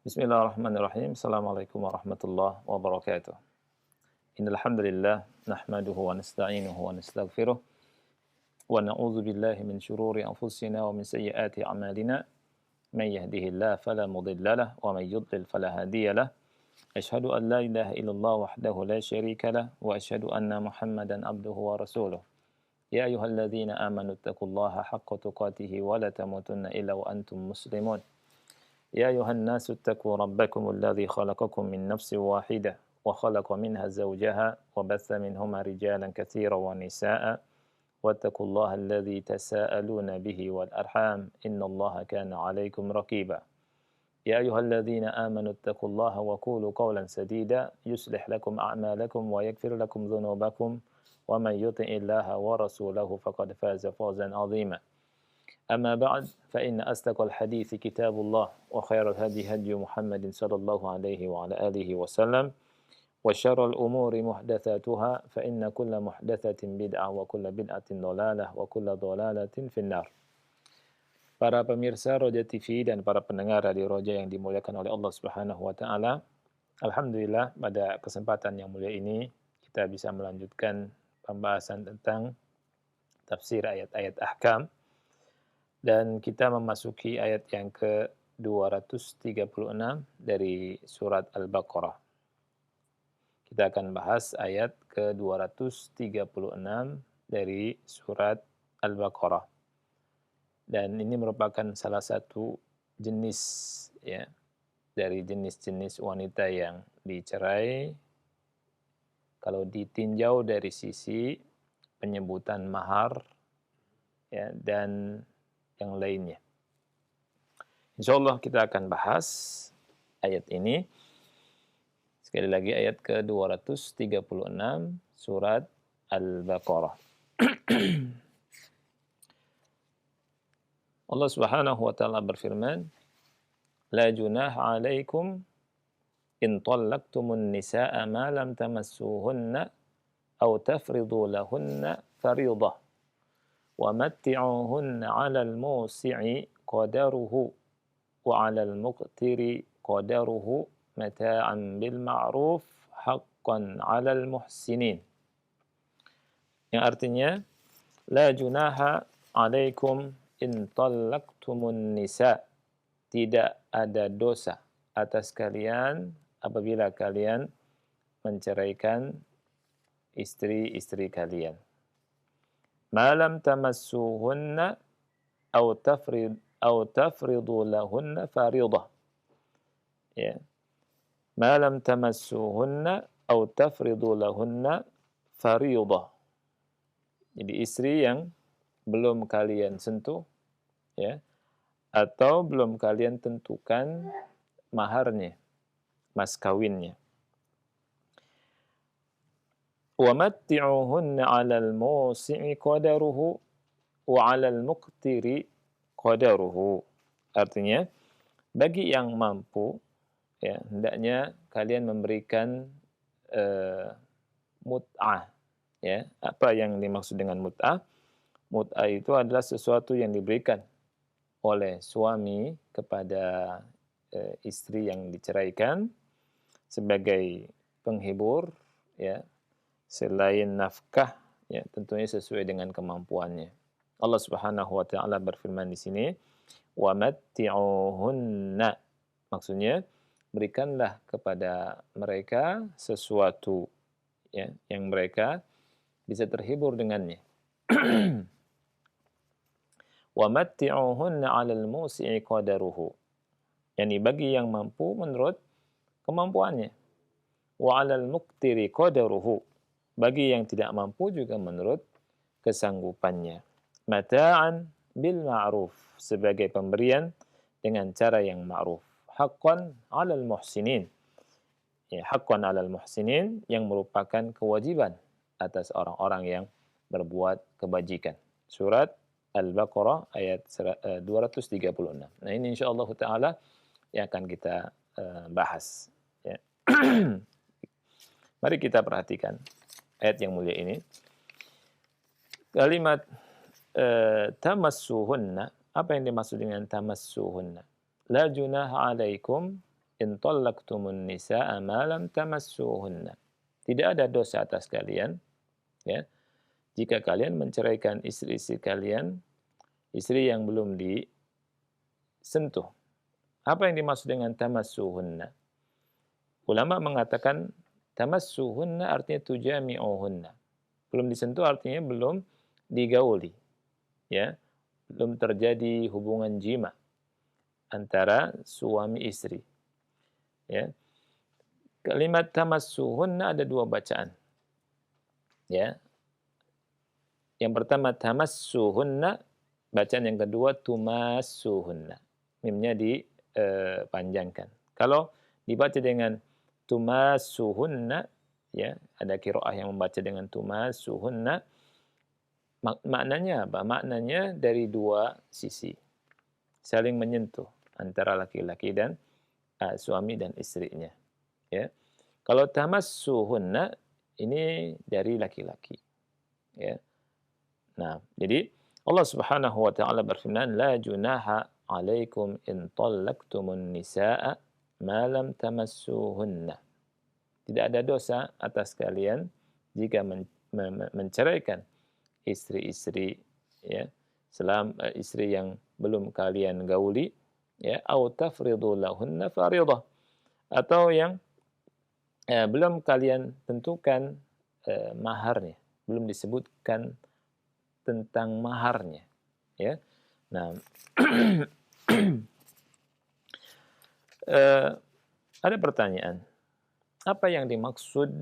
Bismillahirrahmanirrahim. Assalamualaikum warahmatullahi wabarakatuh. Innal hamdalillah nahmaduhu wa nasta'inuhu wa nastaghfiruh wa na'udzu billahi min shururi anfusina wa min sayyiati a'malina. May yahdihillahu fala mudilla lahu wa may yudlil fala hadiya lahu. Asyhadu an la ilaha illallah wahdahu la syarika lahu wa asyhadu anna Muhammadan abduhu wa rasuluh. Ya ayyuhalladzina amanu taqullaha haqqa tuqatih wa la tamutunna illa wa antum muslimun. يا أيها الناس اتقوا ربكم الذي خلقكم من نفس واحدة وخلق منها زوجها وبث منهما رجالا كثيرا ونساء واتقوا الله الذي تساءلون به والأرحام إن الله كان عليكم رقيبا يا أيها الذين آمنوا اتقوا الله وقولوا قولا سديدا يصلح لكم أعمالكم ويغفر لكم ذنوبكم ومن يطع الله ورسوله فقد فاز فوزا عظيما أما بعد فإن أصدق الحديث كتاب الله وخير الهدي هدي محمد صلى الله عليه وعلى آله وسلم وشر الأمور محدثاتها فإن كل محدثة بدعة وكل بدعة ضلالة وكل ضلالة في النار. Para pemirsa Roja TV dan para pendengar Radio Roja yang dimuliakan oleh Allah Subhanahu wa taala. Alhamdulillah pada kesempatan yang mulia ini kita bisa melanjutkan pembahasan tentang tafsir ayat-ayat ahkam. Dan kita memasuki ayat yang ke-236 dari surat Al-Baqarah. Kita akan bahas ayat ke-236 dari surat Al-Baqarah. Dan ini merupakan salah satu jenis ya dari jenis-jenis wanita yang dicerai kalau ditinjau dari sisi penyebutan mahar ya dan yang lainnya. Insyaallah kita akan bahas ayat ini. Sekali lagi ayat ke-236 surat Al-Baqarah. Allah Subhanahu wa taala berfirman, "La junaha 'alaikum in talaqtumun nisaa ma lam tamassuhunna aw tafridu lahunna fariidah." وَمَتِّعُوهُنَّ عَلَى الْمُوسِعِ قَدَرُهُ وَعَلَى الْمُقْتِرِ قَدَرُهُ مَتَاعًا بِالْمَعْرُوفِ حَقًّا عَلَى الْمُحْسِنِينَ. Yang artinya, La junaha alaikum in talaqtumun nisa. Tidak ada dosa atas kalian apabila kalian menceraikan istri-istri kalian. Malam tamassuhunna aw tafridu lahunna fariidah. Ya. Malam tamassuhunna aw tafridu lahunna fariidah. Jadi istri yang belum kalian sentuh ya atau belum kalian tentukan maharnya, mas kawinnya. وَمَتِّعُوهُنَّ عَلَى الْمُوسِعِ قَدَرُهُ وَعَلَى الْمُقْتِرِ قَدَرُهُ. Artinya, bagi yang mampu, ya, hendaknya kalian memberikan mut'ah. Ya. Apa yang dimaksud dengan mut'ah? Mut'ah itu adalah sesuatu yang diberikan oleh suami kepada istri yang diceraikan sebagai penghibur, ya, selain nafkah ya tentunya sesuai dengan kemampuannya. Allah Subhanahu wa taala berfirman di sini, "Wa matti'uhunna." Maksudnya, berikanlah kepada mereka sesuatu ya yang mereka bisa terhibur dengannya. Wa matti'uhunna 'alal musi'i qadaruhu. Yani bagi yang mampu menurut kemampuannya. Wa 'alal muqtiri qadaruhu. Bagi yang tidak mampu juga menurut kesanggupannya. Mata'an bil ma'ruf, sebagai pemberian dengan cara yang ma'ruf. Haqqan 'alal muhsinin. Ya, haqqan 'alal muhsinin yang merupakan kewajiban atas orang-orang yang berbuat kebajikan. Surat Al-Baqarah ayat 236. Nah, ini insyaallah taala yang akan kita bahas ya. Mari kita perhatikan ayat yang mulia ini. Kalimat tamassuhunna, apa yang dimaksud dengan tamassuhunna? La junaha alaikum in talaqtumun nisaa ma lam tamassuhunna. Tidak ada dosa atas kalian, ya, jika kalian menceraikan istri-istri kalian, istri yang belum disentuh. Apa yang dimaksud dengan tamassuhunna? Ulama mengatakan tamassuhunna artinya tujami'uhunna. Belum disentuh artinya belum digauli, ya, belum terjadi hubungan jima antara suami istri, ya. Kalimat tamassuhunna ada dua bacaan, ya. Yang pertama tamassuhunna, bacaan yang kedua tumassuhunna. Mimnya dipanjangkan. Kalau dibaca dengan tumassuhunna, ya, ada qiraah yang membaca dengan tumassuhunna, maknanya apa? Maknanya dari dua sisi, saling menyentuh antara laki-laki dan suami dan istrinya, ya. Kalau tamassuhunna ini dari laki-laki, ya. Nah, jadi Allah Subhanahu wa taala berfirman, "La junaha 'alaikum in talaqtumun nisaa ma lam tamassuhunna." Tidak ada dosa atas kalian jika menceraikan istri-istri, ya, istri yang belum kalian gauli, ya, au tafridu lahunna faridah, atau yang belum kalian tentukan maharnya, belum disebutkan tentang maharnya, ya. Nah, ada pertanyaan, apa yang dimaksud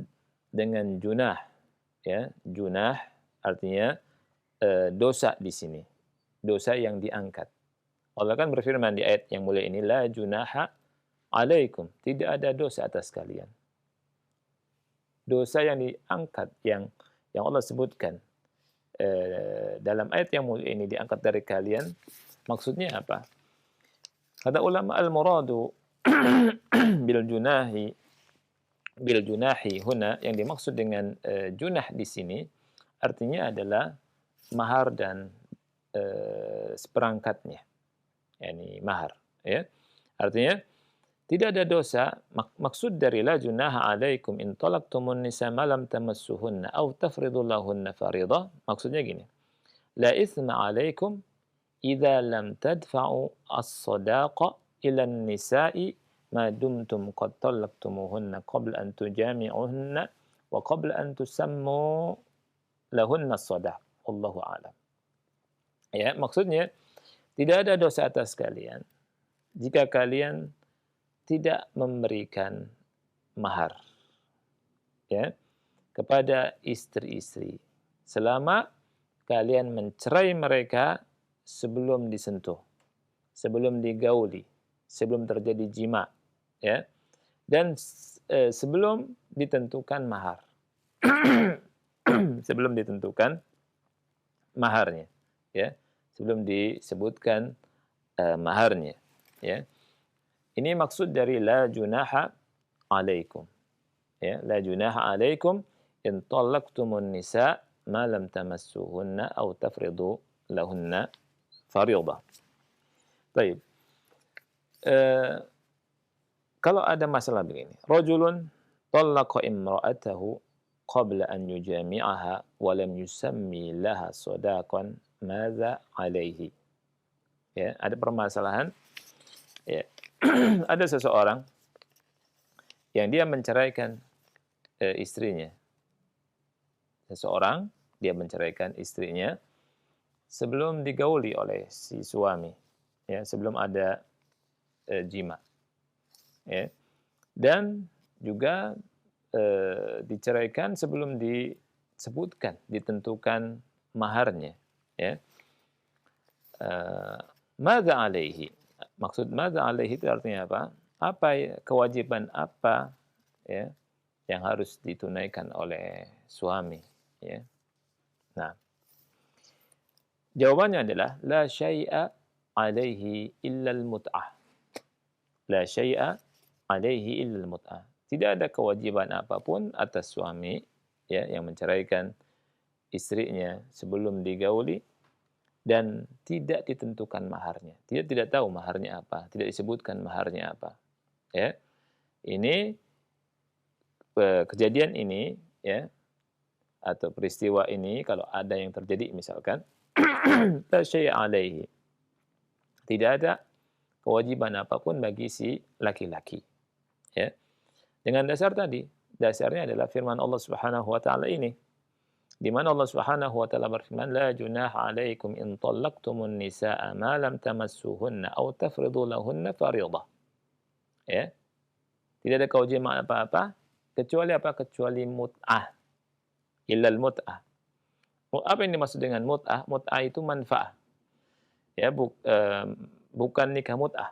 dengan junah? Ya, junah artinya dosa di sini, dosa yang diangkat. Allah kan berfirman di ayat yang mulia ini, la junaha alaikum, tidak ada dosa atas kalian. Dosa yang diangkat, yang Allah sebutkan dalam ayat yang mulia ini diangkat dari kalian, maksudnya apa? Kata ulama, al-muradu bil junahi huna, yang dimaksud dengan junah di sini artinya adalah mahar dan seperangkatnya, yakni mahar, ya. Artinya tidak ada dosa, maksud dari la junaha alaikum in talaqtumun nisa ma lam tamassuhunna aw tafridu lahunna faridah, maksudnya gini, la itsma alaikum idza lam tadfa'u as-sadaqa ila an-nisa'i ma dumtum qad talaqtumuhunna qabla an tujami'uhunna wa qabla an tusammu lahunna as-sadaq. Wallahu a'lam. Ya, maksudnya tidak ada dosa atas kalian jika kalian tidak memberikan mahar, ya, kepada istri-istri selama kalian mencerai mereka sebelum disentuh, sebelum digauli, sebelum terjadi jima, ya, dan sebelum ditentukan mahar. Sebelum ditentukan maharnya, ya, sebelum disebutkan maharnya, ya. Ini maksud dari la junaha alaikum, ya, la junaha alaikum in talaqtumun nisa ma lam tamassuhunna aw tafridu lahunna fariḍah. Baik. Kalau ada masalah begini, rajulun talaqa imra'atahu qabla an yujami'aha wa lam yusammi laha sadaqan, madza alaihi? Ya, ada permasalahan, ya. Ada seseorang yang dia menceraikan istrinya. Seseorang dia menceraikan istrinya sebelum digauli oleh si suami, ya, sebelum ada jima, ya, dan juga diceraikan sebelum disebutkan, ditentukan maharnya, ya. Madza alaihi? Maksud madza alaihi itu artinya apa? Kewajiban apa, ya, yang harus ditunaikan oleh suami, ya. Nah, jawabannya adalah la syai'a alaihi illa al-mut'ah. La syai'a alaihi illa al-mut'ah. Tidak ada kewajiban apapun atas suami, ya, yang menceraikan istrinya sebelum digauli dan tidak ditentukan maharnya. Dia tidak tahu maharnya apa, tidak disebutkan maharnya apa, ya. Ini kejadian ini ya atau peristiwa ini kalau ada yang terjadi misalkan la syai'a alaihi. Tidak ada kewajiban apapun bagi si laki-laki. Ya. Dengan dasar tadi, dasarnya adalah firman Allah Subhanahu wa taala ini. Di mana Allah Subhanahu wa taala berfirman, "La junaha 'alaikum in talaqtumun nisaa ma lam tamassuhunna aw tafridu lahunna fariidah." Ya. Tidak ada kewajiban apa-apa kecuali apa? Kecuali mut'ah. Illal mut'ah. Apa yang dimaksud dengan mut'ah? Mut'ah itu manfaat. Ya, bukan nikah mut'ah.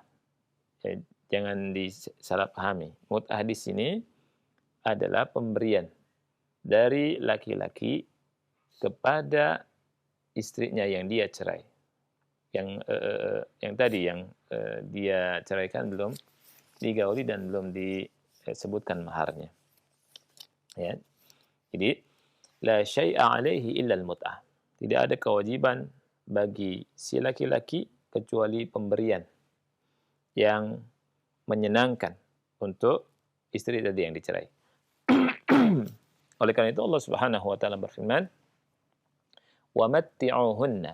Ya, jangan disalahpahami. Mut'ah di sini adalah pemberian dari laki-laki kepada istrinya yang dia cerai. Yang tadi yang dia ceraikan belum digauli dan belum disebutkan maharnya. Ya. Jadi la syai'a alaihi illa al-mut'ah. Tidak ada kewajiban bagi si laki-laki kecuali pemberian yang menyenangkan untuk istri tadi yang dicerai. Oleh karena itu Allah Subhanahu wa taala berfirman, "Wa matti'uhunna."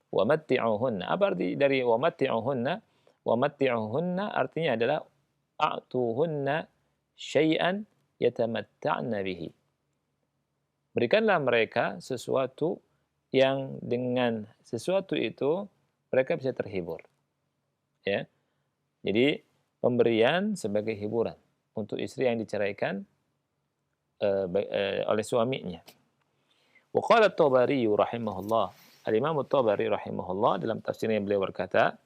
Wa matti'uhunna. Apa arti dari wa matti'uhunna? Wa matti'uhunna artinya adalah a'tuhunna syai'an yatamatta'na bihi. Berikanlah mereka sesuatu yang dengan sesuatu itu mereka bisa terhibur. Ya. Jadi pemberian sebagai hiburan untuk istri yang diceraikan oleh suaminya. Wa qala at-Tabari rahimahullah. Al-Imam at-Tabari rahimahullah dalam tafsirnya beliau berkata,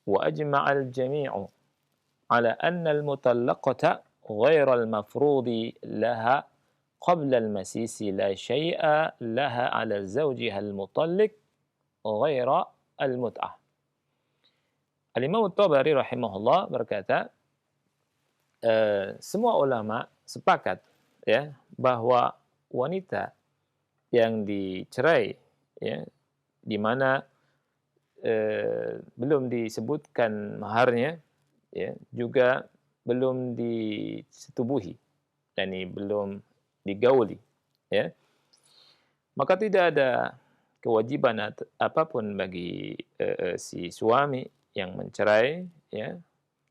"Wa ajma'al jami'u ala anna al-mutallaqata ghayra al-mafrudi laha qabla al-masisi la syai'a laha 'ala zawjiha al-mutalliq ghayra al-mut'ah." Al-Imam at-Tabari rahimahullah berkata, semua ulama sepakat ya bahwa wanita yang dicerai ya di mana belum disebutkan maharnya ya juga belum disetubuhi dan belum digauli ya maka tidak ada kewajiban apapun bagi si suami yang mencerai ya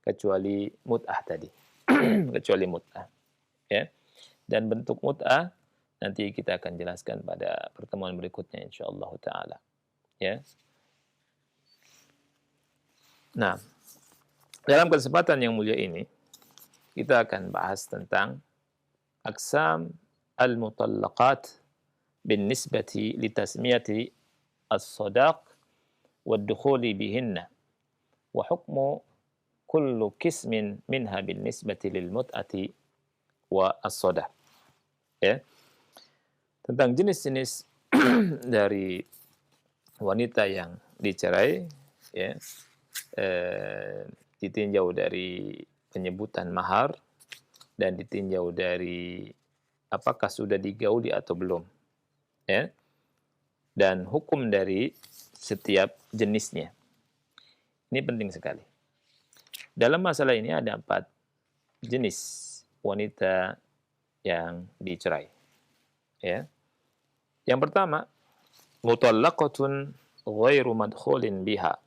kecuali mut'ah tadi kecuali mut'ah ya dan bentuk mut'ah nanti kita akan jelaskan pada pertemuan berikutnya insyaallah taala ya. Nah, dalam kesempatan yang mulia ini kita akan bahas tentang aqsam al-mutallaqat بالنسبة لتسمية الصداق والدخول بهن وحكم كل قسم منها بالنسبة للمتعة والصداق ya tentang jenis-jenis dari wanita yang dicerai ya ditinjau dari penyebutan mahar dan ditinjau dari apakah sudah digauli atau belum ya dan hukum dari setiap jenisnya. Ini penting sekali. Dalam masalah ini ada 4 jenis wanita yang dicerai. Ya. Yang pertama, mutallaqatun ghairu madkhulin biha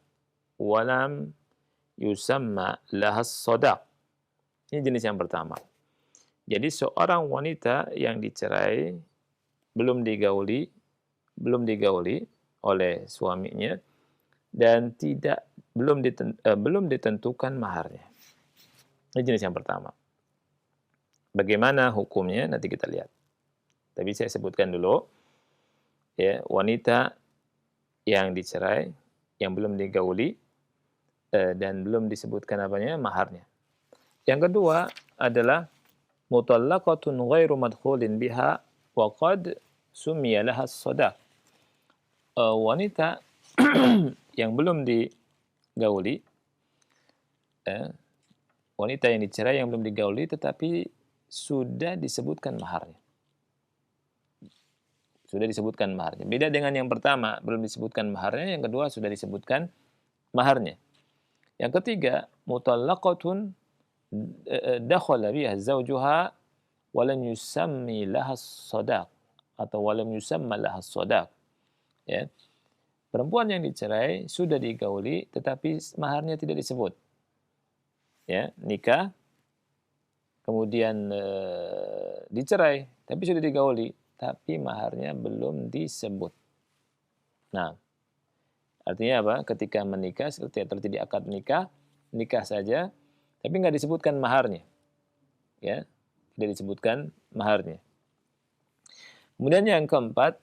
wa lam yusamma laha as-sadaq. Ini jenis yang pertama. Jadi seorang wanita yang dicerai belum digauli oleh suaminya dan belum ditentukan maharnya. Ini jenis yang pertama. Bagaimana hukumnya nanti kita lihat. Tapi saya sebutkan dulu ya wanita yang dicerai yang belum digauli dan belum disebutkan apanya maharnya. Yang kedua adalah mutallaqatun ghairu madkhulin biha wa qad sumiya laha as-sadaq. Wanita yang belum digauli wanita yang dicerai yang belum digauli tetapi sudah disebutkan maharnya. Sudah disebutkan maharnya. Beda dengan yang pertama, belum disebutkan maharnya, yang kedua sudah disebutkan maharnya. Yang ketiga, mutallaqatun dakhala biha zawjuha wa lam yusammi laha sadaq atau wa lam yusamma laha sadaq, ya. Perempuan yang dicerai sudah digauli tetapi maharnya tidak disebut. Ya, nikah kemudian dicerai tapi sudah digauli tapi maharnya belum disebut. Nah, artinya apa? Ketika menikah, ketika terjadi akad nikah, nikah saja tapi nggak disebutkan maharnya. Ya, tidak disebutkan maharnya. Kemudian yang keempat,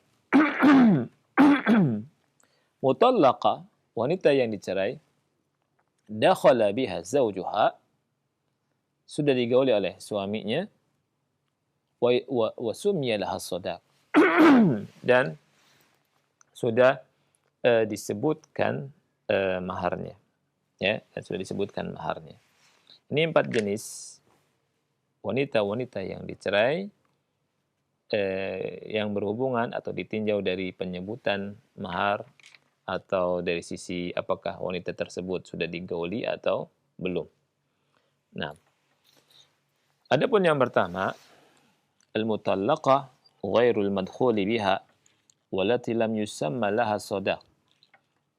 mutallaqa, wanita yang dicerai, dakhala biha zawjuha, sudah digauli oleh suaminya, wa summiya laha sadaq, dan sudah disebutkan maharnya, ya, dan sudah disebutkan maharnya. Ini 4 jenis wanita-wanita yang dicerai yang berhubungan atau ditinjau dari penyebutan mahar atau dari sisi apakah wanita tersebut sudah digauli atau belum. Nah, adapun yang pertama, al-mutallaqah ghairul madkhuli biha walati lam yusamma laha sadaq.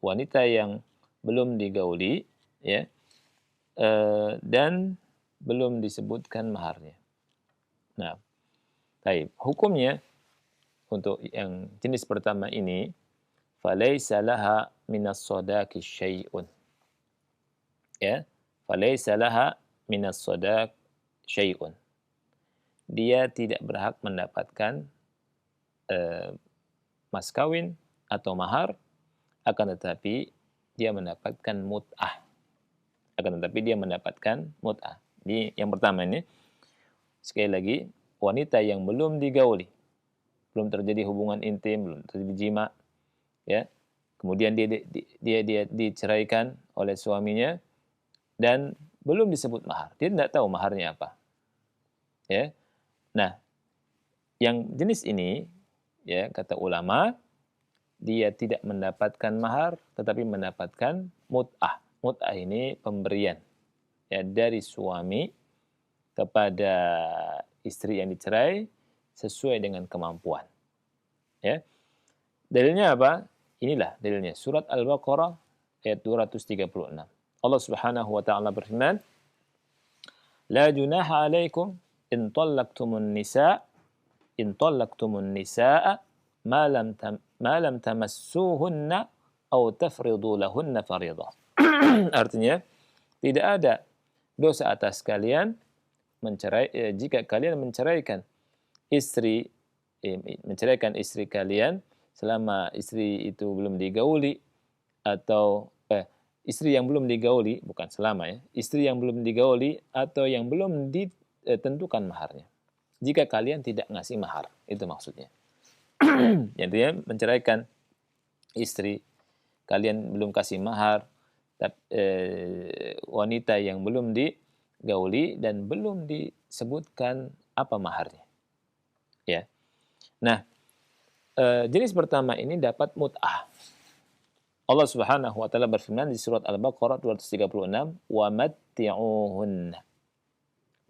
Wanita yang belum digauli, ya, dan belum disebutkan maharnya. Nah, baik, hukumnya untuk yang jenis pertama ini, falaysa laha minas sadaqi syai'un. Ya, falaysa laha minas sadaq syai'un. Dia tidak berhak mendapatkan mas kawin atau mahar, akan tetapi dia mendapatkan mut'ah. Ini yang pertama ini, sekali lagi, wanita yang belum digauli, belum terjadi hubungan intim, belum terjadi jima, ya. Kemudian dia diceraikan oleh suaminya dan belum disebut mahar. Dia tidak tahu maharnya apa. Ya. Nah, yang jenis ini, ya, kata ulama, dia tidak mendapatkan mahar tetapi mendapatkan mut'ah. Mut'ah ini pemberian, ya, dari suami kepada istri yang dicerai sesuai dengan kemampuan. Ya. Dalilnya apa? Inilah dalilnya. Surat Al-Baqarah ayat 236. Allah Subhanahu wa taala berfirman, "La junaha 'alaikum in talaqtumun nisaa ma lam tamassuhunna aw tafridu lahunna fariidah." Artinya, tidak ada dosa atas kalian jika kalian menceraikan istri kalian selama istri itu belum digauli, atau istri yang belum digauli, bukan selama, ya, istri yang belum digauli atau yang belum ditentukan maharnya. Jika kalian tidak ngasih mahar, itu maksudnya. Jadi menceraikan istri, kalian belum kasih mahar, wanita yang belum digauli dan belum disebutkan apa maharnya. Ya. Nah, jenis pertama ini dapat mut'ah. Allah Subhanahu wa taala berfirman di surat Al-Baqarah 236, "Wa matti'uhunna."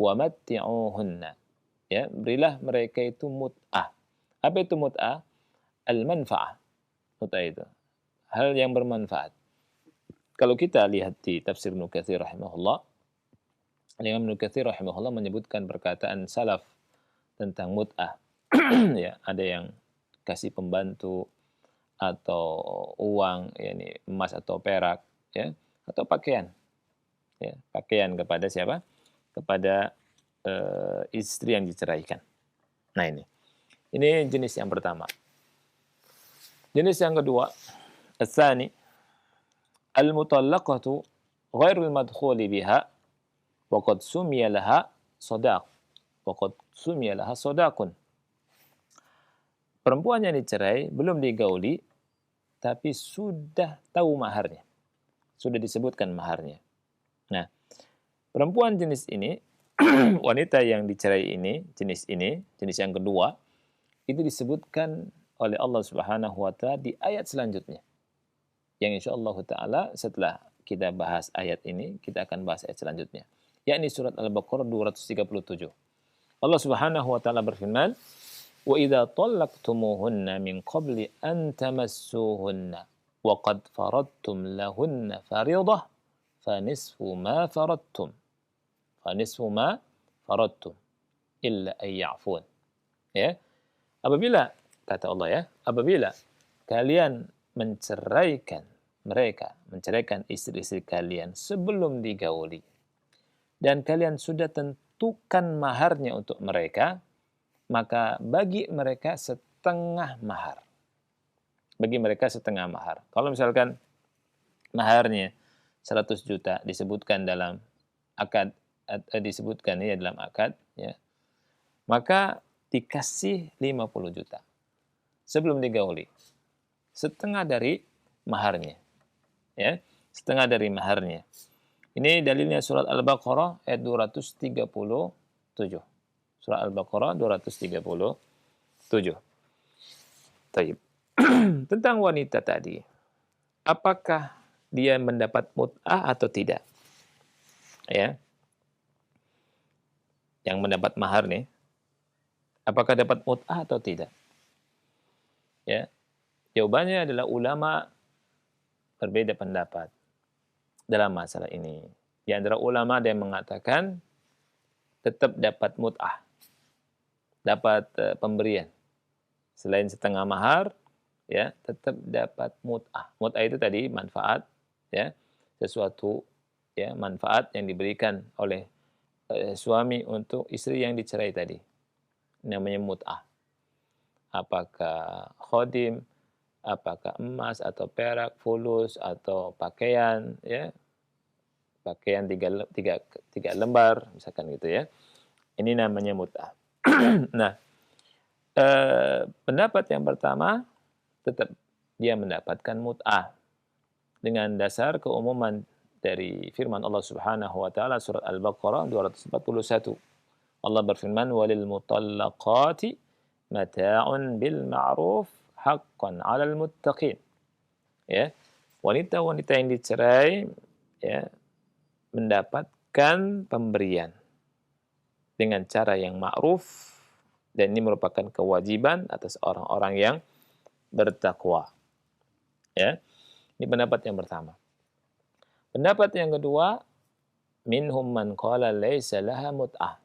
Wa matti'uhunna. Ya, berilah mereka itu mut'ah. Apa itu mut'ah? Al-manfa'ah. Mut'ah itu hal yang bermanfaat. Kalau kita lihat di tafsir Ibnu Katsir rahimahullah, Imam Ibnu Katsir rahimahullah menyebutkan perkataan salaf tentang mut'ah. Ya, ada yang kasih pembantu atau uang, yakni emas atau perak, ya, atau pakaian. Ya, pakaian kepada siapa? Kepada istri yang diceraikan. Nah, ini jenis yang pertama. Jenis yang kedua, as-tsani, al-mutallaqatu ghairul madkhuli biha wa qad sumiya laha sadaq. Wa qad sumiya laha sadaqun. Perempuan yang dicerai belum digauli tapi sudah tahu maharnya. Sudah disebutkan maharnya. Nah, perempuan jenis ini, wanita yang dicerai ini, jenis yang kedua, itu disebutkan oleh Allah Subhanahu wa taala di ayat selanjutnya. Yang insyaallah taala setelah kita bahas ayat ini, kita akan bahas ayat selanjutnya. yakni surat Al-Baqarah 237. Allah Subhanahu wa taala berfirman, "Wa idza talaqtumuhunna min qabli an tamassuhunna wa qad faradtum lahunna fariidah fanisfu ma faradtum illa an ya'fun." Ya. Apabila kata Allah ya, apabila kalian menceraikan istri-istri kalian sebelum digauli dan kalian sudah tentukan maharnya untuk mereka, maka bagi mereka setengah mahar. Kalau misalkan maharnya 100 juta disebutkan dalam akad, dalam akad ya, maka dikasih 50 juta sebelum digauli. Setengah dari maharnya. Ya, setengah dari maharnya. Ini dalilnya surat Al-Baqarah ayat 237. Surat Al-Baqarah 237. Taib. Tentang wanita tadi, apakah dia mendapat mut'ah atau tidak? Ya. Yang mendapat mahar nih, apakah dapat mut'ah atau tidak? Ya. Jawabannya adalah ulama berbeda pendapat dalam masalah ini. Di antara ulama ada yang mengatakan tetap dapat mut'ah, dapat pemberian. Selain setengah mahar, ya, tetap dapat mut'ah. Mut'ah itu tadi manfaat, ya, sesuatu ya, manfaat yang diberikan oleh suami untuk istri yang dicerai tadi. Namanya mut'ah. Apakah khodim, apakah emas atau perak, fulus atau pakaian, ya, pakaian tiga lembar, misalkan gitu ya. Ini namanya mut'ah. Nah, pendapat yang pertama tetap dia mendapatkan mut'ah dengan dasar keumuman dari firman Allah Subhanahu wa taala surat Al-Baqarah 241. Allah berfirman, "Walil mutallaqati mata'un bil ma'ruf haqqan 'alal muttaqin." Ya. Wanita-wanita yang dicerai ya mendapatkan pemberian dengan cara yang ma'ruf, dan ini merupakan kewajiban atas orang-orang yang bertakwa. Ya. Ini pendapat yang pertama. Pendapat yang kedua, minhum man qala laisa laha mut'ah.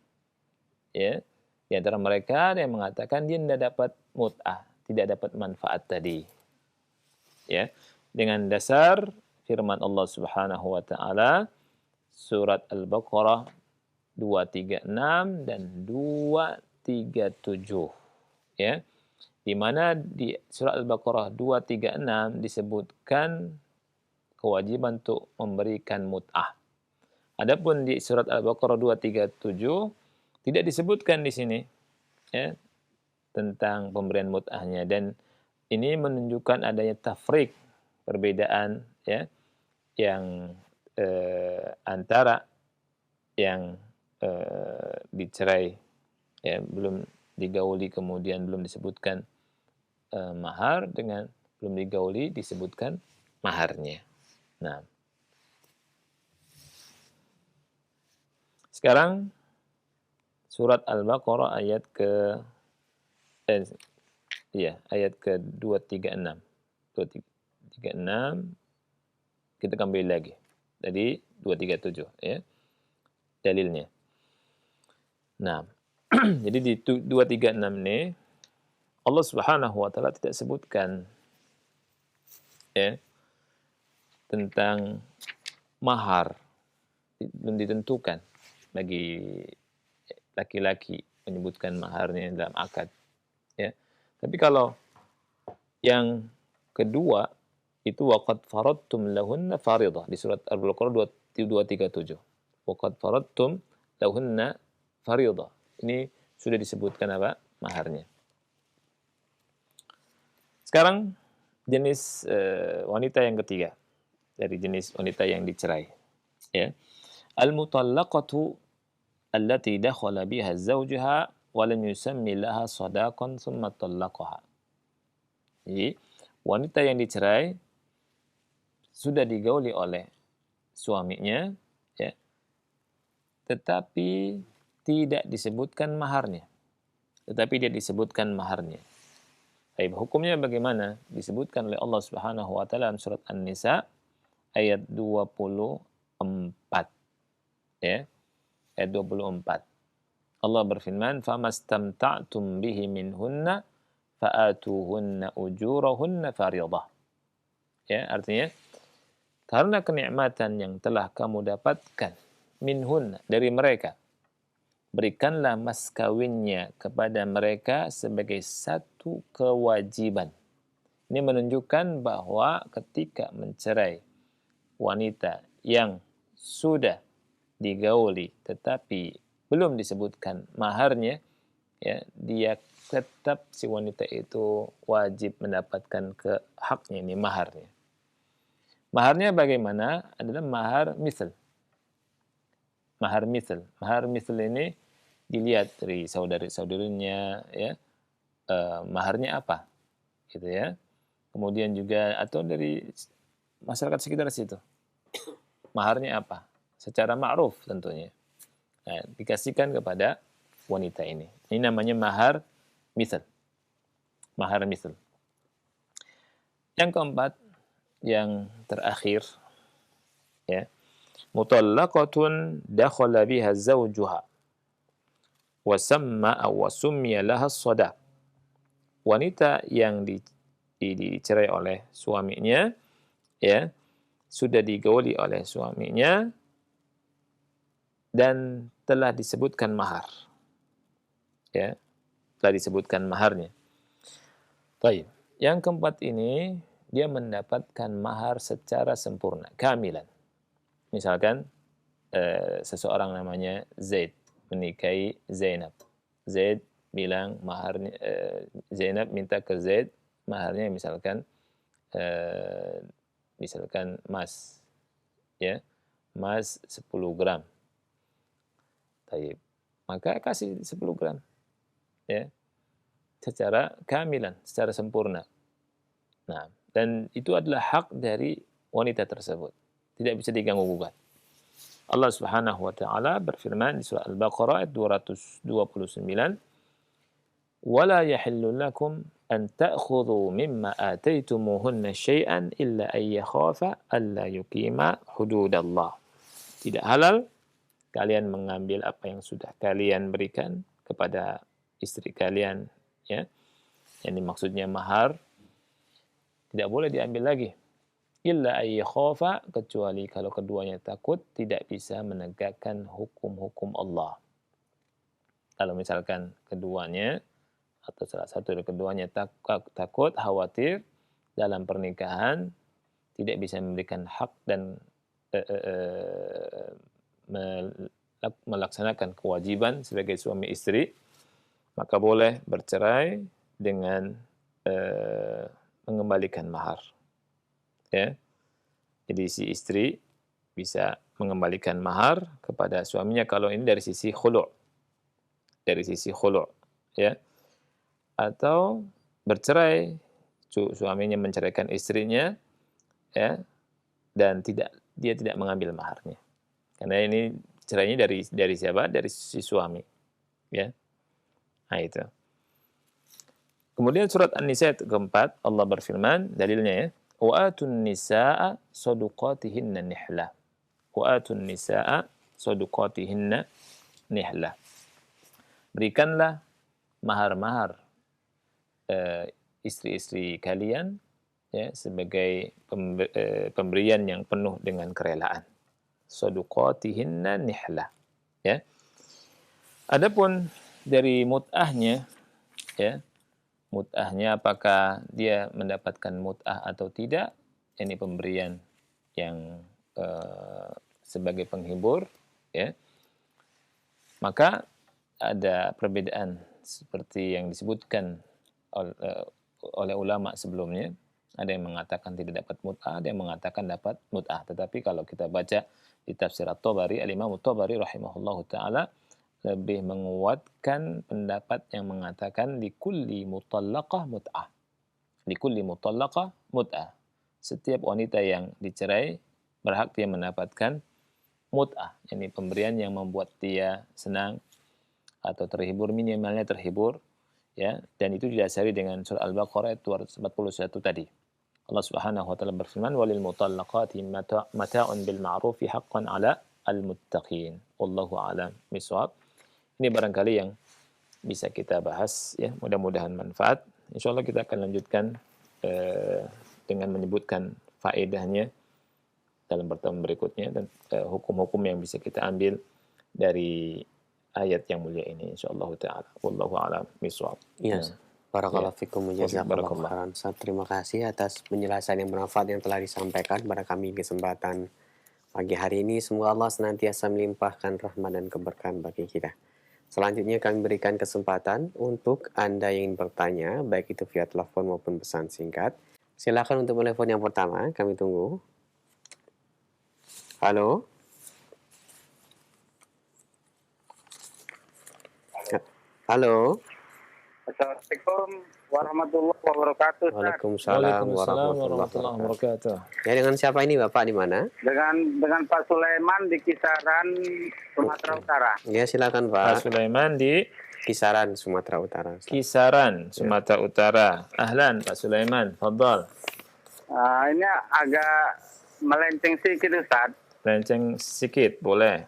Ya. Di antara mereka ada yang mengatakan dia tidak dapat mut'ah, tidak dapat manfaat tadi. Ya. Dengan dasar firman Allah Subhanahu wa taala surat Al-Baqarah 236 dan 237. Ya. Di mana di surat Al-Baqarah 236 disebutkan kewajiban untuk memberikan mut'ah. Adapun di surat Al-Baqarah 237 tidak disebutkan di sini ya tentang pemberian mut'ahnya, dan ini menunjukkan adanya tafrik, perbedaan ya yang antara yang dicerai ya belum digauli kemudian belum disebutkan mahar, dengan belum digauli disebutkan maharnya. Nah, sekarang surat Al-Baqarah ayat ayat ke-236. 236 kita kembali lagi. Tadi 237 ya. Dalilnya. Nah, jadi di 236 ini Allah Subhanahu wa taala tidak sebutkan ya tentang mahar, belum ditentukan bagi laki-laki menyebutkan maharnya dalam akad ya. Tapi kalau yang kedua itu waqad faradtum lahunna faridah di surat Al-Baqarah 237. Waqad faradtum lahunna faridah. Ini sudah disebutkan apa? Maharnya. Sekarang jenis wanita yang ketiga dari jenis wanita yang dicerai. Ya. Al-mutallaqatu allati dakhala biha zawjaha wa lam yusammi laha sadaqan thumma talaqaha. Jadi, wanita yang dicerai sudah digauli oleh suaminya ya. tetapi tidak disebutkan maharnya. Tetapi dia disebutkan maharnya. Baik, hukumnya bagaimana? Disebutkan oleh Allah Subhanahu wa taala dalam surat An-Nisa ayat 24. Ya, ayat 24. Allah berfirman, "Famastamta'tum bihi minhunna fa'atuhunna ujurahunna fariḍah." Ya, artinya karena kenikmatan yang telah kamu dapatkan minhunna dari mereka, berikanlah mas kawinnya kepada mereka sebagai satu kewajiban. Ini menunjukkan bahwa ketika mencerai wanita yang sudah digauli tetapi belum disebutkan maharnya, ya, dia tetap si wanita itu wajib mendapatkan haknya, ini maharnya. Maharnya bagaimana? Adalah mahar misal. Mahar misal. Mahar misal ini dilihat dari saudari-saudarinya, ya, maharnya apa, gitu ya. Kemudian juga atau dari masyarakat sekitar situ, maharnya apa, secara ma'ruf tentunya. Nah, dikasihkan kepada wanita ini. Ini namanya mahar misal. Mahar misal. Yang keempat, yang terakhir, ya, mutallaqatun dakhala biha zawjuha wa samma wa summiya laha as-sadaq. Wanita yang dicerai oleh suaminya, ya, sudah digauli oleh suaminya dan telah disebutkan mahar. Ya, telah disebutkan maharnya. Baik. Yang keempat ini dia mendapatkan mahar secara sempurna, kamilan. Misalkan seseorang namanya Zaid menikahi Zainab. Zaid bilang maharnya, Zainab minta ke Zaid maharnya misalkan emas, ya, emas 10 gram. Baik. Maka kasih 10 gram, ya, secara kamilan, secara sempurna. Nah, dan itu adalah hak dari wanita tersebut. Tidak bisa diganggu-gugat. Allah Subhanahu wa taala berfirman di surah Al-Baqarah ayat 229, "Wala yahillu lakum an ta'khudhu mimma ataitumuhunna syai'an illa an yakhafa alla yuqima hududallah." Tidak halal kalian mengambil apa yang sudah kalian berikan kepada istri kalian, ya. Yang maksudnya mahar tidak boleh diambil lagi. Illa ayyakhafa, kecuali kalau keduanya takut tidak bisa menegakkan hukum-hukum Allah. Kalau misalkan keduanya atau salah satu dari keduanya takut, khawatir dalam pernikahan tidak bisa memberikan hak dan melaksanakan kewajiban sebagai suami istri, maka boleh bercerai dengan mengembalikan mahar. Ya. Jadi si istri bisa mengembalikan mahar kepada suaminya kalau ini dari sisi khulu'. Dari sisi khulu', ya. Atau bercerai, suaminya menceraikan istrinya, ya, dan dia tidak mengambil maharnya. Karena ini cerainya dari siapa? Dari si suami, ya. Nah, itu. Kemudian surat An-Nisa ayat keempat, Allah berfirman, dalilnya, ya, wa atun nisaa saduqatihinna nihlah. Wa atun nisaa saduqatihinna nihlah. Berikanlah mahar-mahar istri-istri kalian, ya, sebagai pemberian yang penuh dengan kerelaan. Saduqatihinna nihlah, ya. Adapun dari mut'ahnya, ya, mut'ahnya apakah dia mendapatkan mut'ah atau tidak, ini pemberian yang sebagai penghibur, ya, maka ada perbedaan seperti yang disebutkan oleh ulama sebelumnya. Ada yang mengatakan tidak dapat mut'ah, ada yang mengatakan dapat mut'ah. Tetapi kalau kita baca di tafsir At-Tabari, Al-Imam At-Tabari rahimahullahu ta'ala lebih menguatkan pendapat yang mengatakan likulli mutallaqah mut'ah. Likulli mutallaqah mut'ah. Setiap wanita yang dicerai berhak dia mendapatkan mut'ah, yakni pemberian yang membuat dia senang atau terhibur, minimalnya terhibur, ya, dan itu didasari dengan surah Al-Baqarah ayat 241 tadi. Allah Subhanahu wa taala berfirman, "Walil mutallaqati mata'un bil ma'rufi haqqan 'ala al-muttaqin." Wallahu a'lam bishawab. Ini barangkali yang bisa kita bahas, ya, mudah-mudahan manfaat. Insyaallah kita akan lanjutkan dengan menyebutkan faedahnya dalam pertemuan berikutnya dan hukum-hukum yang bisa kita ambil dari ayat yang mulia ini insyaallah taala. Wallahu a'lam bishawab. Iya. Nah, Barakallahu fikum wa jazakallahu barakallah. khairan. Ustaz, terima kasih atas penjelasan yang bermanfaat yang telah disampaikan kepada kami di kesempatan pagi hari ini. Semoga Allah senantiasa melimpahkan rahmat dan keberkahan bagi kita. Selanjutnya kami berikan kesempatan untuk Anda yang ingin bertanya, baik itu via telepon maupun pesan singkat. Silakan untuk telepon yang pertama, kami tunggu. Halo? Halo? Assalamualaikum warahmatullahi wabarakatuh. Ustaz. Waalaikumsalam warahmatullahi wabarakatuh. Ya, dengan siapa ini Bapak, di mana? Dengan Pak Sulaiman di kisaran Sumatera Utara. Ya, silakan Pak Pak. Sulaiman di Kisaran Sumatera Utara. Ustaz. Kisaran Sumatera Utara. Ahlan Pak Sulaiman, fadhal. Ini agak melenceng sedikit Ustaz. Lenceng sedikit, boleh.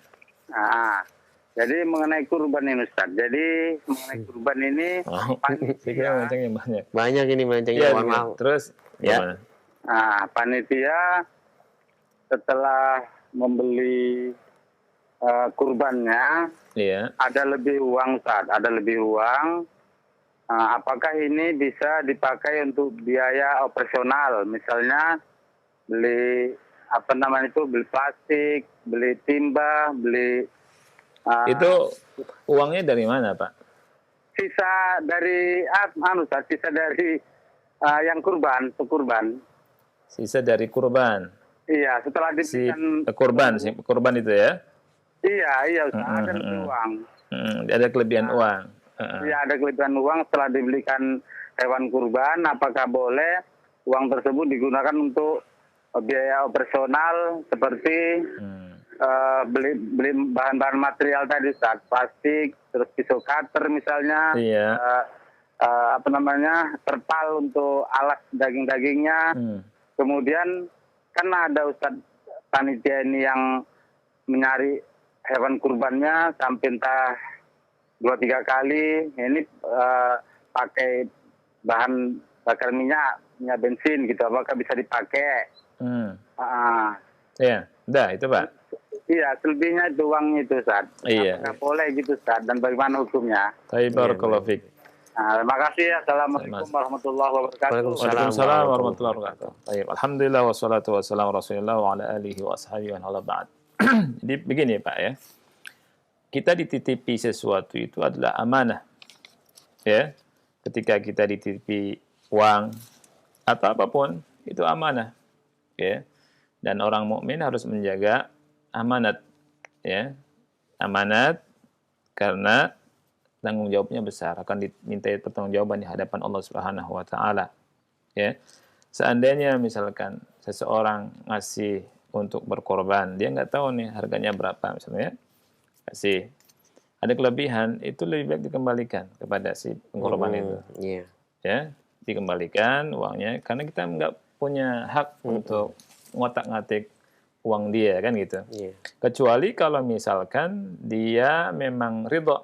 Jadi mengenai kurban ini Ustaz. Jadi mengenai kurban ini Oh, saya kira melencengnya banyak. Banyak ini melencengnya, Iya, mohon maaf. terus Ya. gimana? panitia setelah membeli kurbannya Iya. ada lebih uang Ustaz, ada lebih uang. Apakah ini bisa dipakai untuk biaya operasional, misalnya beli beli plastik, beli timba, beli Itu uangnya dari mana, Pak? sisa dari Ustaz, sisa dari yang kurban. Sisa dari kurban. Iya, setelah Si diberikan kurban itu ya. Iya Ustaz, ada lebih uang. Ada kelebihan uang. Iya, ada kelebihan uang setelah dibelikan hewan kurban, apakah boleh uang tersebut digunakan untuk biaya operasional seperti beli bahan-bahan material tadi Ustaz, plastik, terus pisau cutter misalnya, Iya. terpal untuk alas daging-dagingnya. Kemudian kan ada Ustaz panitia ini yang menyari hewan kurbannya sampai entah 2-3 kali, ini pakai bahan bakar minyak bensin gitu, apakah bisa dipakai? Iya, udah itu Pak. Iya, selebihnya itu uangnya itu Ustaz. Iya. Apakah boleh gitu Ustaz, dan bagaimana hukumnya? Baik, barakallahu fiik. Terima kasih. Assalamualaikum warahmatullahi wabarakatuh. Waalaikumsalam warahmatullahi wabarakatuh. Baik, alhamdulillah wassalatu wassalamu Rasulillah wa ala alihi wa ashabihi wa ala ba'd. Jadi begini Pak ya. Kita dititipi sesuatu itu adalah amanah. Ya. Ketika kita dititipi uang atau apapun itu amanah. Ya. Dan orang mukmin harus menjaga amanat, ya, amanat karena tanggung jawabnya besar, akan dimintai pertanggungjawaban di hadapan Allah Subhanahu wa taala. Ya. Seandainya misalkan seseorang ngasih untuk berkorban, dia nggak tahu nih harganya berapa misalnya, kasih ada kelebihan, itu lebih baik dikembalikan kepada si pengkorban itu. Iya. Ya, dikembalikan uangnya karena kita nggak punya hak untuk ngotak-ngatik uang dia kan gitu. Iya. Kecuali kalau misalkan dia memang ridho,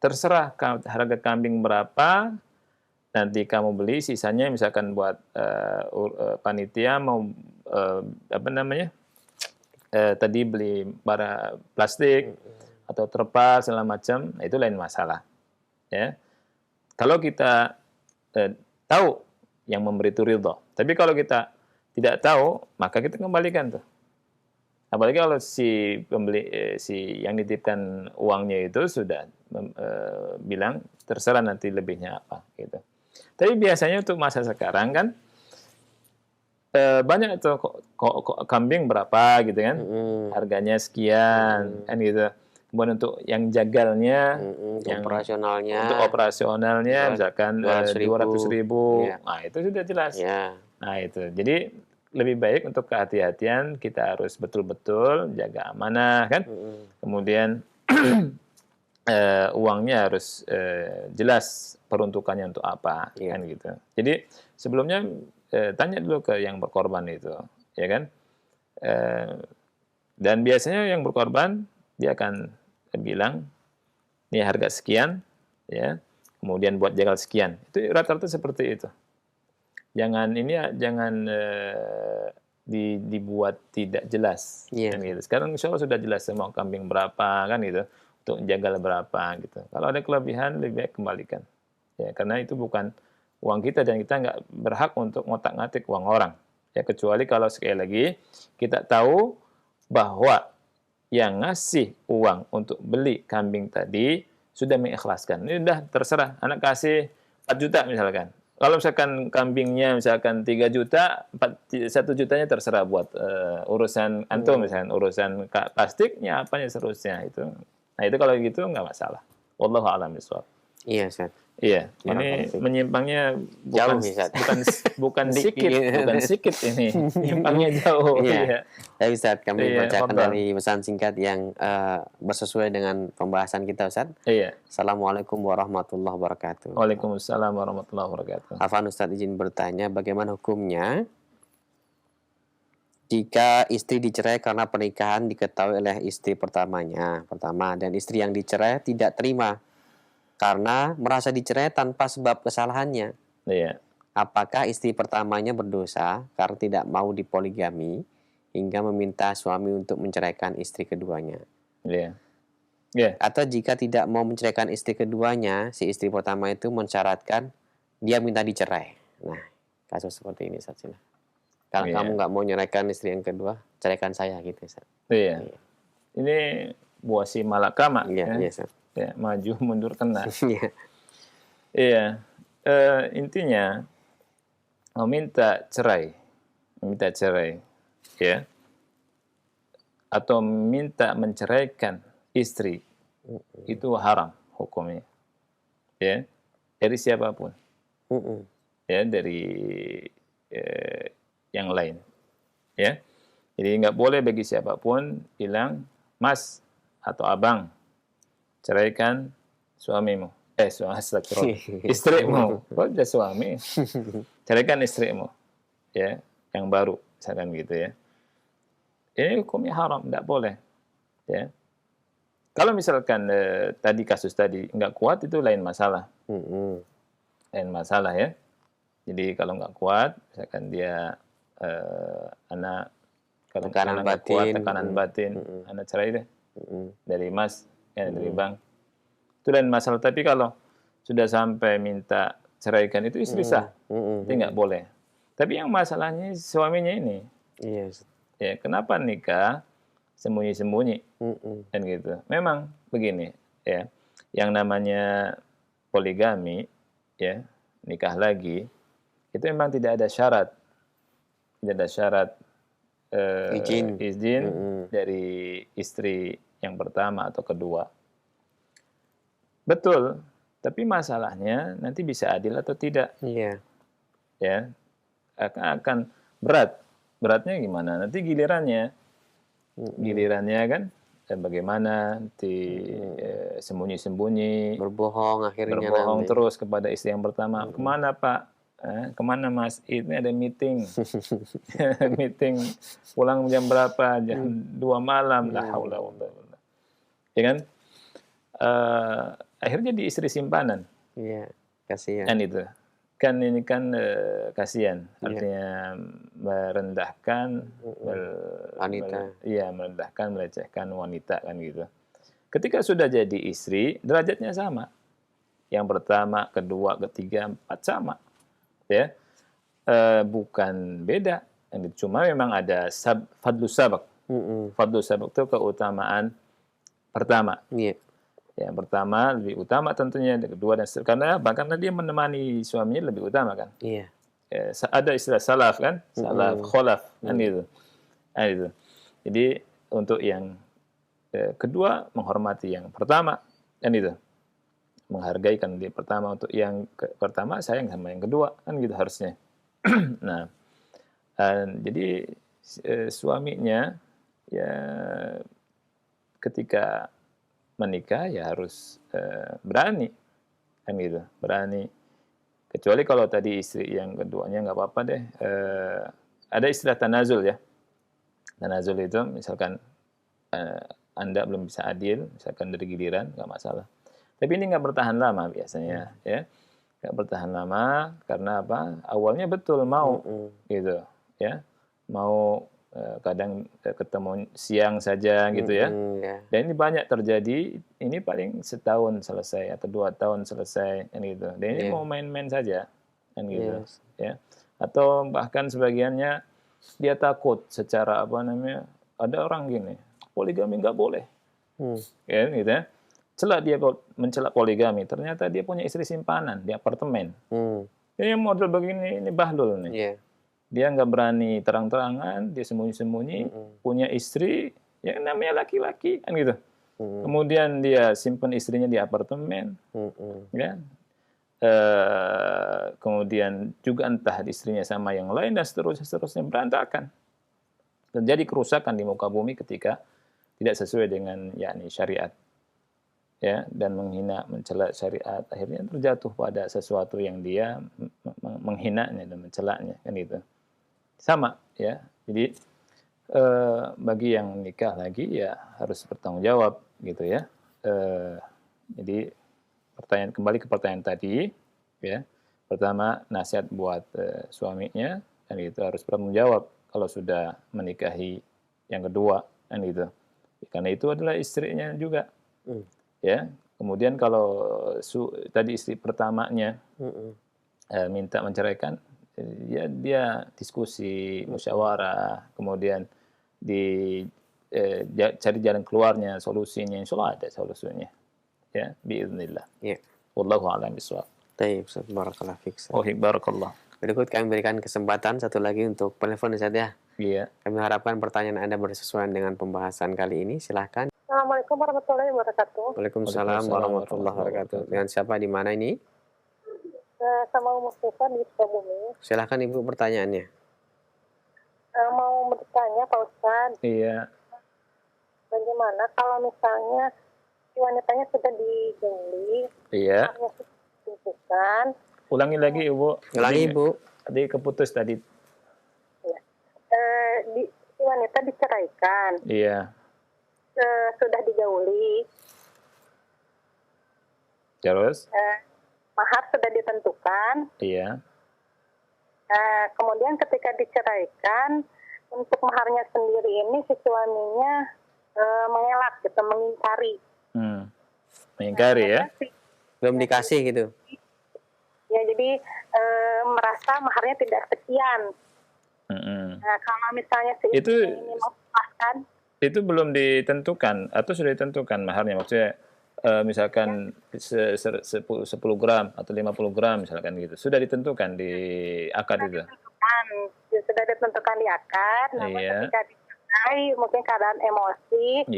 terserah harga kambing berapa, nanti kamu beli, sisanya misalkan buat panitia mau tadi beli bara plastik atau terpal segala macam, itu lain masalah. Ya, kalau kita tahu yang memberi itu ridho, tapi kalau kita tidak tahu, maka kita kembalikan tuh. Apalagi kalau si pembeli si yang nitipkan uangnya itu sudah bilang terserah nanti lebihnya apa gitu. Tapi biasanya untuk masa sekarang kan banyak tuh kok kambing berapa gitu kan, harganya sekian kan gitu. Kemudian untuk yang jagalnya, yang operasionalnya misalkan 200.000, ya. nah itu sudah jelas. Ya. Nah itu, jadi lebih baik untuk kehati-hatian kita harus betul-betul jaga amanah kan. Kemudian uangnya harus jelas peruntukannya untuk apa kan gitu. Jadi sebelumnya tanya dulu ke yang berkorban itu, ya kan. Dan biasanya yang berkorban dia akan bilang ini harga sekian, ya. Kemudian buat jagal sekian. Itu rata-rata seperti itu. Jangan dibuat tidak jelas kan gitu. Sekarang insya Allah sudah jelas semua kambing berapa kan gitu, untuk jagal berapa gitu. Kalau ada kelebihan lebih baik kembalikan. Ya, karena itu bukan uang kita dan kita nggak berhak untuk ngotak-ngatik uang orang. Ya, kecuali kalau sekali lagi kita tahu bahwa yang ngasih uang untuk beli kambing tadi sudah mengikhlaskan. Ini udah terserah, anak kasih 4 juta misalkan. Kalau misalkan kambingnya misalkan 3 juta, 1 jutanya terserah buat urusan antum misalkan, urusan plastiknya apanya seterusnya itu. Nah, itu kalau gitu nggak masalah. Wallahu a'lam bishawab. Iya, Ustaz. Iya, ini menyimpangnya bukan jauh, bukan sikit ini. Menyimpangnya jauh. Iya. Ya, Ustaz, kami bacakan dari pesan singkat yang bersesuai dengan pembahasan kita, Ustaz. Iya. Assalamualaikum warahmatullahi wabarakatuh. Waalaikumsalam warahmatullahi wabarakatuh. Afwan, Ustaz izin bertanya, bagaimana hukumnya jika istri dicerai karena pernikahan diketahui oleh istri pertama dan istri yang dicerai tidak terima karena merasa dicerai tanpa sebab kesalahannya. Iya. Apakah istri pertamanya berdosa karena tidak mau dipoligami hingga meminta suami untuk menceraikan istri keduanya? Iya. Iya. Atau jika tidak mau menceraikan istri keduanya, si istri pertama itu mensyaratkan dia minta dicerai. Nah, kasus seperti ini, Ustaz. Kalau kamu nggak mau nyeraikan istri yang kedua, ceraikan saya gitu, Ustaz. Iya. Ini buah si malakama. Iya, Ustaz. Ya, maju mundur kena. Iya. Iya. Intinya meminta cerai, ya, atau minta menceraikan istri itu haram hukumnya, ya, dari siapapun, ya, dari yang lain, ya. Jadi nggak boleh bagi siapapun bilang Mas atau Abang, ceraikan suamimu. Istrimu. Kok udah suami? Ceraikan istrimu. Ya, yang baru, misalkan gitu ya. Ini hukumnya haram, nggak boleh. Ya. Kalau misalkan kasus tadi nggak kuat, itu lain masalah. Lain masalah ya. Jadi kalau nggak kuat, misalkan dia anak tekanan batin, anak cerai deh. Dari Mas, ya, dari Bang. Itu lain masalah. Tapi kalau sudah sampai minta ceraikan itu istri sah. Itu nggak boleh. Tapi yang masalahnya suaminya ini. Yes. Ya, kenapa nikah sembunyi-sembunyi? Dan gitu. Memang begini, ya. Yang namanya poligami, ya, nikah lagi, itu memang tidak ada syarat. Tidak ada syarat izin dari istri yang pertama atau kedua. Betul, tapi masalahnya nanti bisa adil atau tidak. Iya. Ya, akan berat. Beratnya gimana? Nanti gilirannya kan, dan bagaimana nanti sembunyi-sembunyi, berbohong akhirnya. Berbohong terus kepada istri yang pertama. Kemana Pak? Kemana Mas? Ini ada meeting. Meeting pulang jam berapa? Jam 2 malam. La haula wala quwwata. Ya kan? Akhirnya jadi istri simpanan. Iya, kasihan. Kan itu. Kan ini kan kasihan. Artinya merendahkan wanita. Merendahkan, melecehkan wanita kan gitu. Ketika sudah jadi istri, derajatnya sama. Yang pertama, kedua, ketiga, 4 sama. Ya, bukan beda. Cuma memang ada fadlu sabak. Fadlu sabak itu keutamaan pertama. Iya. Yang pertama lebih utama tentunya, yang kedua dan karena karena dia menemani suaminya lebih utama kan. Iya. Ada istilah salaf kan, salaf, kholaf kan gitu. Nah, itu. Jadi untuk yang kedua menghormati yang pertama kan itu. Menghargai kan dia pertama, untuk yang pertama sayang sama yang kedua kan gitu harusnya. Nah, Jadi suaminya ya ketika menikah ya harus berani, kan gitu, berani. Kecuali kalau tadi istri yang keduanya nggak apa-apa deh. Ada istilah tanazul ya. Tanazul itu misalkan Anda belum bisa adil, misalkan dari giliran, nggak masalah. Tapi ini nggak bertahan lama biasanya, ya. Nggak bertahan lama karena apa? Awalnya betul mau, gitu, ya. Mau kadang ketemu siang saja, gitu ya. Dan ini banyak terjadi. Ini paling setahun selesai atau 2 tahun selesai, kan gitu. Dan ini mau main-main saja, kan gitu, ya. Atau bahkan sebagiannya dia takut secara apa namanya? Ada orang gini, poligami nggak boleh, ya, gitu ya. Dia mencela poligami, ternyata dia punya istri simpanan di apartemen. Ini model begini, ini bahlul nih. Dia nggak berani terang-terangan, dia sembunyi-sembunyi, punya istri, yang namanya laki-laki, kan gitu. Kemudian dia simpan istrinya di apartemen, ya. Kemudian juga entah istrinya sama yang lain dan seterusnya berantakan. Terjadi kerusakan di muka bumi ketika tidak sesuai dengan yakni syariat, ya, dan menghina, mencela syariat, akhirnya terjatuh pada sesuatu yang dia menghinanya dan mencelanya, kan itu sama, ya. Jadi bagi yang nikah lagi ya harus bertanggung jawab, gitu ya. Jadi kembali ke pertanyaan tadi, ya. Pertama, nasihat buat suaminya, kan itu harus bertanggung jawab kalau sudah menikahi yang kedua, kan gitu. Karena itu adalah istrinya juga, ya. Kemudian kalau tadi istri pertamanya minta menceraikan, ya dia diskusi, musyawarah, kemudian cari jalan keluarnya, solusinya, insya Allah ada solusinya, ya, biiznillah. Wallahu a'lam bishawab. Baik, Ustaz, barakallahu fiik. Barakallah. Berikut kami berikan kesempatan satu lagi untuk penelpon, Ustaz, ya. Iya. Kami harapkan pertanyaan Anda bersesuaian dengan pembahasan kali ini. Silahkan. Assalamualaikum warahmatullahi wabarakatuh. Waalaikumsalam warahmatullahi wabarakatuh. Dengan siapa di mana ini? Sama Mustafa di Sukabumi. Silahkan Ibu pertanyaannya. Mau bertanya Pak Ustadz. Iya. Bagaimana kalau misalnya si wanitanya sudah digauli, Iya. tentukan. Ulangi lagi Ibu. Ulangi Ibu. Tadi keputus tadi. Ya. Si wanita diceraikan. Iya. Sudah digauli. Terus? Mahar sudah ditentukan. Iya. Kemudian ketika diceraikan, untuk maharnya sendiri ini si suaminya mengelak gitu, mengingkari. Mengingkari ya? Belum dikasih gitu. Ya, jadi merasa maharnya tidak sekian. Nah, kalau misalnya si istri ini melepaskan, itu belum ditentukan atau sudah ditentukan maharnya, maksudnya misalkan 10 gram atau 50 gram misalkan gitu, sudah ditentukan di akad itu? Sudah ditentukan di akad, namun ketika dicerai mungkin keadaan emosi,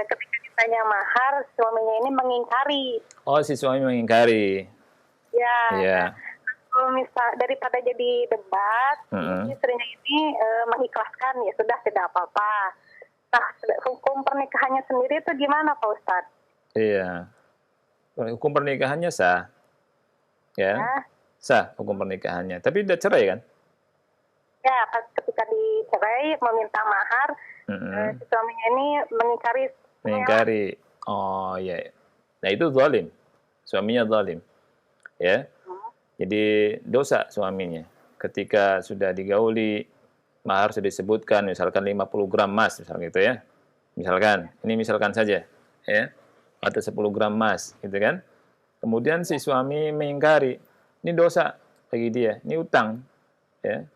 ketika ditanya mahar, suaminya ini mengingkari. Oh, si suami mengingkari. Ya. Kalau misal daripada jadi debat, istrinya ini mengikhlaskan, ya sudah, tidak apa-apa. Nah, hukum pernikahannya sendiri itu gimana Pak Ustadz? Iya. Hukum pernikahannya sah. Ya. Sah hukum pernikahannya. Tapi udah cerai kan? Ya, ketika dicerai meminta mahar, si suaminya ini mengingkari. Mengingkari. Oh iya. Nah, itu zalim. Suaminya zalim. Ya. Jadi dosa suaminya. Ketika sudah digauli, mahar sudah disebutkan, misalkan 50 gram emas, misalkan gitu ya. Misalkan, ini misalkan saja, ya. Atau 10 gram emas, gitu kan. Kemudian si suami mengingkari. Ini dosa bagi dia, ini utang, ya.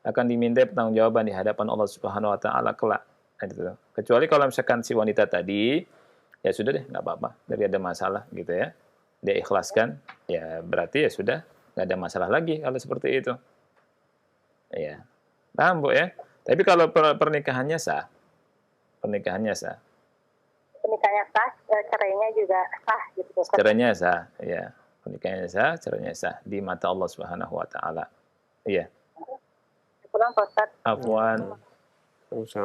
Akan diminta pertanggungjawaban di hadapan Allah Subhanahu wa taala kelak. Gitu. Kecuali kalau misalkan si wanita tadi, ya sudah deh, nggak apa-apa, dari ada masalah gitu ya. Dia ikhlaskan, ya berarti ya sudah, nggak ada masalah lagi kalau seperti itu. Ya. Paham, Bu ya? Tapi kalau pernikahannya sah. Pernikahannya sah. Pernikahannya sah, cerainya juga sah gitu. Cerainya sah, ya. Pernikahannya sah, cerainya sah di mata Allah Subhanahu wa taala. Iya. Pulang Pak Ustaz. Afwan.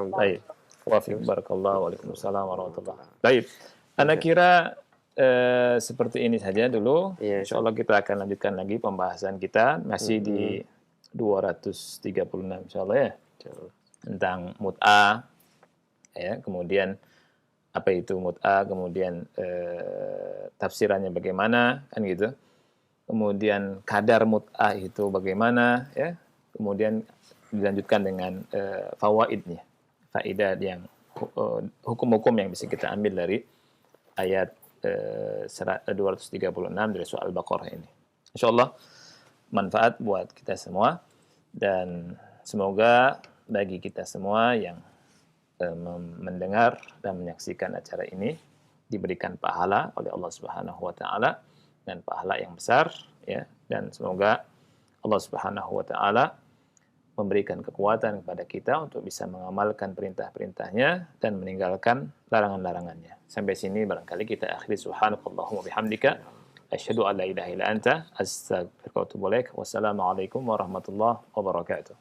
Baik. Wafiq barakallahu. Waalaikumsalam warahmatullahi. Baik. Ana kira seperti ini saja dulu. Insya Allah kita akan lanjutkan lagi pembahasan kita masih di 236 insya Allah ya, tentang mut'ah ya, kemudian apa itu mut'ah, kemudian tafsirannya bagaimana kan gitu, kemudian kadar mut'ah itu bagaimana ya, kemudian dilanjutkan dengan fawaidnya, faidah yang hukum-hukum yang bisa kita ambil dari ayat 236 dari surah Al-Baqarah ini. Insyaallah manfaat buat kita semua, dan semoga bagi kita semua yang mendengar dan menyaksikan acara ini diberikan pahala oleh Allah Subhanahu wa taala, dan pahala yang besar ya, dan semoga Allah Subhanahu wa taala memberikan kekuatan kepada kita untuk bisa mengamalkan perintah-perintahnya dan meninggalkan larangan-larangannya. Sampai sini barangkali kita akhiri. Subhanakallahumma bihamdika asyhadu an la ilaha illa anta astaghfiruka wa atubu ilaik. Wassalamualaikum warahmatullahi wabarakatuh.